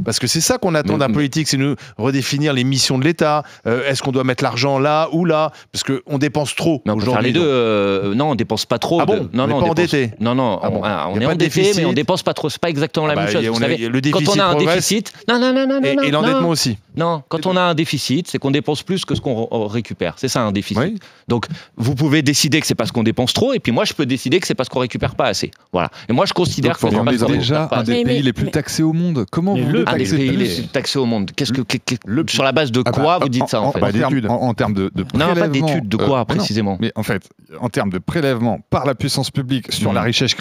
Parce que c'est ça qu'on attend d'un politique, c'est nous redéfinir les missions de l'État. Est-ce qu'on doit mettre l'argent là ou là? Parce qu'on dépense trop aujourd'hui. Les deux, non, on dépense pas trop. Ah bon? Non, non, on est pas endetté. Non, non, ah bon. on est endetté, mais on dépense pas trop. C'est pas exactement la même chose. Vous savez, le déficit quand on a un déficit, et l'endettement aussi. Non, quand on a un déficit, c'est qu'on dépense plus que ce qu'on récupère. C'est ça un déficit. Oui. Donc, vous pouvez décider que c'est parce qu'on dépense trop, et puis moi, je peux décider que c'est parce qu'on récupère pas assez. Voilà. Et moi, je considère que on est déjà un des pays les plus taxés au monde. Comment vous voulez taxer le plus taxé au monde? Sur la base de quoi vous dites ça en fait? En termes de prélèvement. Non, pas d'études, de quoi précisément? Mais en fait, en termes de prélèvement par la puissance publique sur la richesse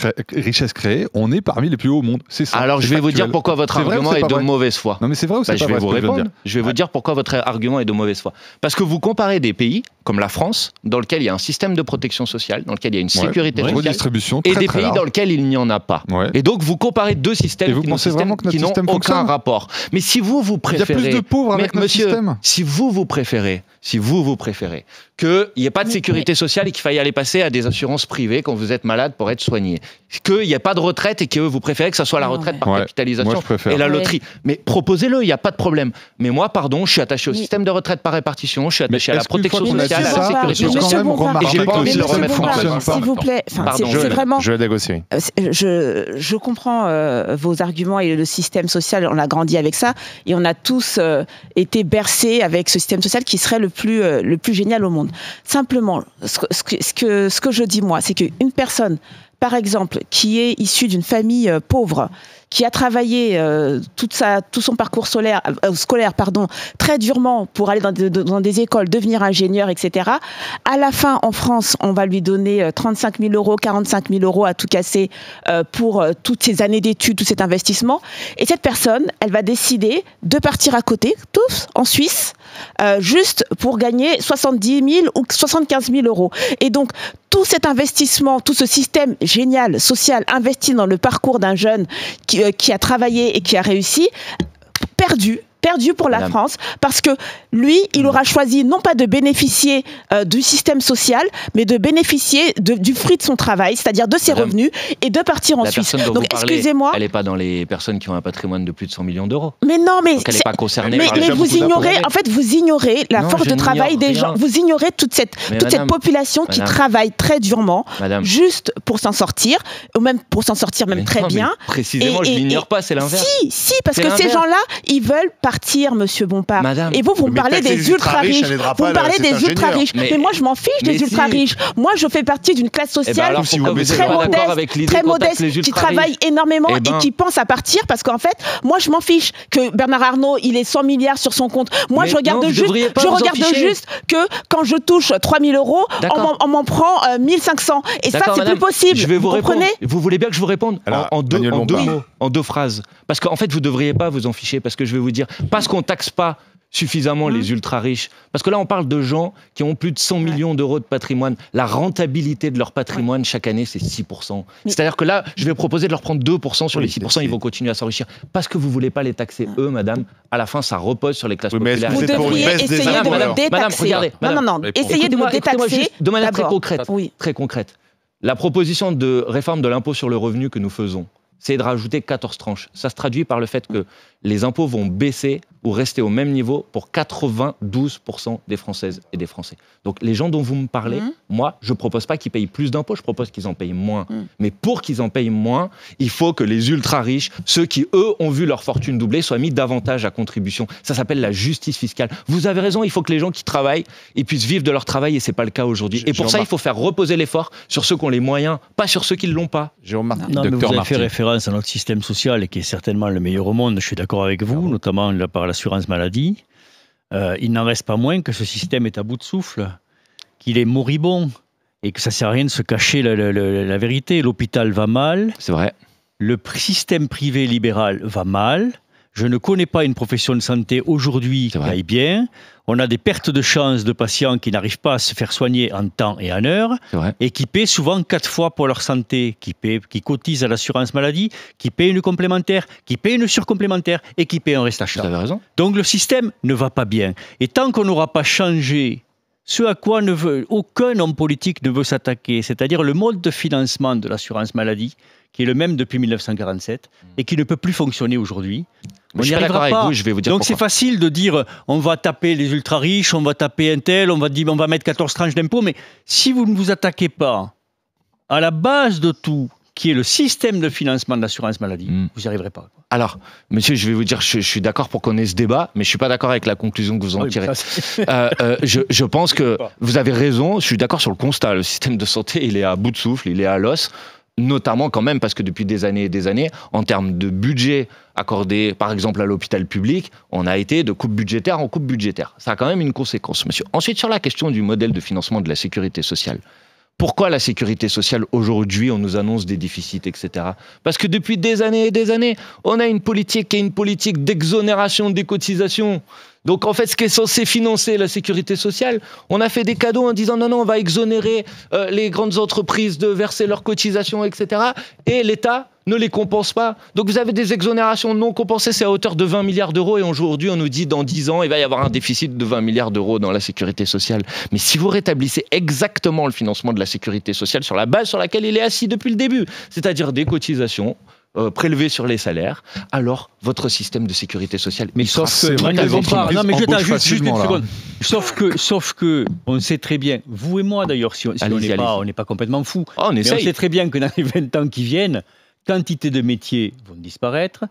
créée, on est parmi les plus hauts au monde. C'est ça. Alors je vais vous dire pourquoi votre argument est de mauvaise foi. Non mais c'est vrai ou c'est pas vrai? Je vais vous dire pourquoi votre argument est de mauvaise foi. Parce que vous comparez des pays comme la France, dans lequel il y a un système de protection sociale, dans lequel il y a une sécurité sociale, et des pays dans lesquels il n'y en a pas. Et donc vous comparez deux systèmes qui n'ont aucun rapport. Mais si vous préférez... Il y a plus de pauvres avec notre système. Si vous préférez qu'il n'y ait pas de sécurité sociale et qu'il faille aller passer à des assurances privées quand vous êtes malade pour être soigné, qu'il n'y ait pas de retraite et que vous préférez que ça soit la retraite par capitalisation et la loterie. Mais proposez-le, il n'y a pas de problème. Mais moi, pardon, je suis attaché au système de retraite par réparation, je suis attaché à la protection sociale, à la sécurité sociale. Et j'ai pas envie de le remettre en place. S'il vous plaît, c'est vraiment... Je comprends vos arguments et le système social, on a grandi avec ça et on a tous été bercés avec ce système social qui serait le plus génial au monde. Simplement, ce que je dis moi, c'est qu'une personne, par exemple, qui est issue d'une famille pauvre, qui a travaillé tout son parcours scolaire très durement pour aller dans des écoles, devenir ingénieur, etc. À la fin, en France, on va lui donner 35 000 euros, 45 000 euros à tout casser pour toutes ces années d'études, tout cet investissement. Et cette personne, elle va décider de partir à côté, tous, en Suisse, juste pour gagner 70 000 ou 75 000 euros. Et donc, tout cet investissement, tout ce système génial, social, investi dans le parcours d'un jeune qui a travaillé et qui a réussi, perdu pour la France, parce que lui, il aura choisi non pas de bénéficier du système social, mais de bénéficier du fruit de son travail, c'est-à-dire de ses revenus, et de partir en Suisse. Donc, excusez-moi. Elle n'est pas dans les personnes qui ont un patrimoine de plus de 100 millions d'euros. Mais non, mais... Donc elle n'est pas concernée. Mais vous ignorez, en fait, vous ignorez la force de travail des gens. Vous ignorez toute cette population qui travaille très durement, juste pour s'en sortir, ou même pour s'en sortir très bien. Précisément, je ne l'ignore pas, c'est l'inverse. Si, parce que ces gens-là, ils veulent partir, monsieur Bompard. Et vous me parlez des ultra-riches. Vous me parlez des ultra-riches. Mais moi, je m'en fiche des ultra-riches. Moi, je fais partie d'une classe sociale très modeste, qui travaille énormément et qui pense à partir, parce qu'en fait, moi, je m'en fiche que Bernard Arnault, il ait 100 milliards sur son compte. Moi, je regarde juste que quand je touche 3 000 euros, on m'en prend 1 500. Et ça, c'est plus possible. Je vais vous répondre. Vous voulez bien que je vous réponde en deux phrases? Parce qu'en fait, vous ne devriez pas vous en ficher, parce que je vais vous dire, parce qu'on taxe pas suffisamment les ultra-riches. Parce que là, on parle de gens qui ont plus de 100 millions d'euros de patrimoine. La rentabilité de leur patrimoine chaque année, c'est 6%. C'est-à-dire que là, je vais proposer de leur prendre 2% sur les 6%, ils vont continuer à s'enrichir. Parce que vous ne voulez pas les taxer, eux, madame, à la fin, ça repose sur les classes populaires. Vous devriez essayer de me détaxer. Madame, regardez. Non, essayez de me détaxer. De manière très concrète. La proposition de réforme de l'impôt sur le revenu que nous faisons, c'est de rajouter 14 tranches. Ça se traduit par le fait que les impôts vont baisser ou rester au même niveau pour 92% des Françaises et des Français. Donc les gens dont vous me parlez, moi, je ne propose pas qu'ils payent plus d'impôts, je propose qu'ils en payent moins. Mais pour qu'ils en payent moins, il faut que les ultra-riches, ceux qui, eux, ont vu leur fortune doubler, soient mis davantage à contribution. Ça s'appelle la justice fiscale. Vous avez raison, il faut que les gens qui travaillent, ils puissent vivre de leur travail, et ce n'est pas le cas aujourd'hui. Et pour ça, il faut faire reposer l'effort sur ceux qui ont les moyens, pas sur ceux qui ne l'ont pas. Non, mais vous avez fait référence à notre système social, et qui est certainement le meilleur au monde, je suis d'accord avec vous, notamment par l'assurance maladie. Il n'en reste pas moins que ce système est à bout de souffle, qu'il est moribond, et que ça ne sert à rien de se cacher la vérité. L'hôpital va mal. C'est vrai. Le système privé libéral va mal. Je ne connais pas une profession de santé aujourd'hui qui aille bien. On a des pertes de chance de patients qui n'arrivent pas à se faire soigner en temps et en heure, et qui paient souvent 4 fois pour leur santé, qui cotisent à l'assurance maladie, qui paient une complémentaire, qui paient une surcomplémentaire et qui paient un reste à charge. Vous avez raison. Donc le système ne va pas bien. Et tant qu'on n'aura pas changé ce à quoi aucun homme politique ne veut s'attaquer, c'est-à-dire le mode de financement de l'assurance maladie, qui est le même depuis 1947 et qui ne peut plus fonctionner aujourd'hui. On n'y arrivera pas. Je vais vous dire donc c'est facile de dire on va taper les ultra riches, on va taper un tel, on va mettre 14 tranches d'impôts, mais si vous ne vous attaquez pas à la base de tout, qui est le système de financement de l'assurance maladie, vous n'y arriverez pas. Alors, monsieur, je vais vous dire, je suis d'accord pour qu'on ait ce débat, mais je ne suis pas d'accord avec la conclusion que vous en tirez. Je pense que vous avez raison, je suis d'accord sur le constat. Le système de santé, il est à bout de souffle, il est à l'os, notamment quand même parce que depuis des années et des années, en termes de budget accordé, par exemple, à l'hôpital public, on a été de coupe budgétaire en coupe budgétaire. Ça a quand même une conséquence, monsieur. Ensuite, sur la question du modèle de financement de la sécurité sociale. Pourquoi la sécurité sociale, aujourd'hui, on nous annonce des déficits, etc. Parce que depuis des années et des années, on a une politique qui est une politique d'exonération des cotisations. Donc, en fait, ce qui est censé financer la sécurité sociale, on a fait des cadeaux en disant non, on va exonérer les grandes entreprises de verser leurs cotisations, etc. Et l'État ne les compense pas. Donc, vous avez des exonérations non compensées, c'est à hauteur de 20 milliards d'euros. Et aujourd'hui, on nous dit dans 10 ans, il va y avoir un déficit de 20 milliards d'euros dans la sécurité sociale. Mais si vous rétablissez exactement le financement de la sécurité sociale sur la base sur laquelle il est assis depuis le début, c'est-à-dire des cotisations, prélevés sur les salaires, alors votre système de sécurité sociale... Mais sauf que on sait très bien, vous et moi d'ailleurs, si on n'est pas complètement fous, on sait très bien que dans les 20 ans qui viennent, quantité de métiers vont disparaître,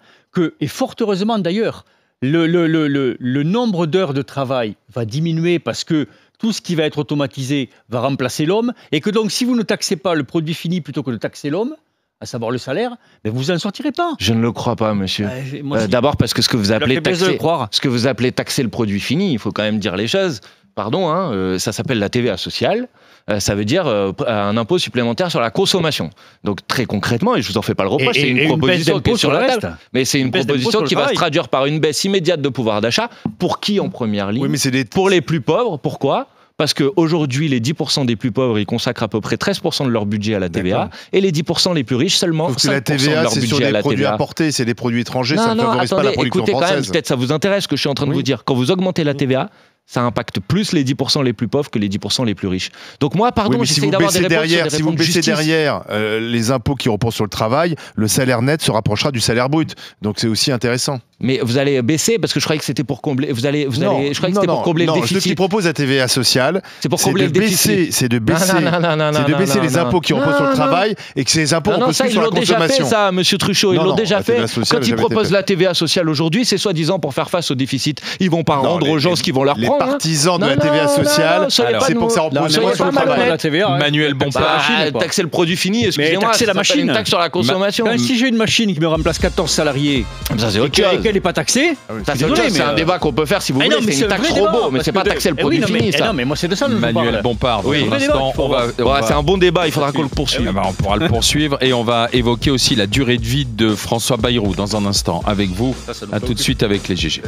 et fort heureusement d'ailleurs, le nombre d'heures de travail va diminuer parce que tout ce qui va être automatisé va remplacer l'homme, et que donc si vous ne taxez pas le produit fini plutôt que de taxer l'homme, à savoir le salaire, mais vous n'en sortirez pas. Je ne le crois pas, monsieur. D'abord parce que ce que vous appelez taxer le produit fini, il faut quand même dire les choses. Pardon, ça s'appelle la TVA sociale. Ça veut dire un impôt supplémentaire sur la consommation. Donc très concrètement, et je vous en fais pas le reproche, c'est une proposition qui est sur la table, mais c'est une proposition qui va se traduire par une baisse immédiate de pouvoir d'achat. Pour qui en première ligne ? Pour les plus pauvres. Pourquoi ? Parce qu'aujourd'hui, les 10% des plus pauvres, ils consacrent à peu près 13% de leur budget à la TVA, et les 10% les plus riches, seulement 5% la TVA, de leur budget à la TVA. c'est sur des produits importés, c'est des produits étrangers, ça ne favorise pas la production écoutez, française. Quand même, peut-être ça vous intéresse ce que je suis en train de vous dire. Quand vous augmentez la TVA, ça impacte plus les 10% les plus pauvres que les 10% les plus riches. Donc moi, pardon, j'essaie d'avoir des réponses sur des Si vous baissez derrière les impôts qui reposent sur le travail, le salaire net se rapprochera du salaire brut. Donc c'est aussi intéressant. Mais vous allez baisser parce que je croyais que c'était pour combler. Je croyais que c'était pour combler le déficit. Ce qui propose la TVA sociale, c'est pour combler le déficit. C'est de baisser les impôts qui reposent sur le travail et que ces impôts reposent sur la consommation. Ils l'ont déjà fait, ça, monsieur Truchot. Ils l'ont déjà fait. Quand ils proposent la TVA sociale aujourd'hui, c'est soi-disant pour faire face au déficit. Ils vont pas rendre aux gens ce qu'ils vont leur prendre. Les partisans de la TVA sociale, c'est pour que ça repose moins sur le travail. Manuel Bompard. Taxer le produit fini, excusez-moi. Taxer la machine. Taxe sur la consommation. Si j'ai une machine qui me remplace 14 salariés et qu'elle n'est pas taxée, c'est un débat qu'on peut faire si vous voulez. C'est une taxe robot, mais c'est pas taxer le produit fini, ça. Non, mais moi c'est de ça. Manuel Bompard. C'est un bon débat, il faudra qu'on le poursuive. On pourra le poursuivre et on va évoquer aussi la durée de vie de François Bayrou dans un instant avec vous. À tout de suite avec les GG.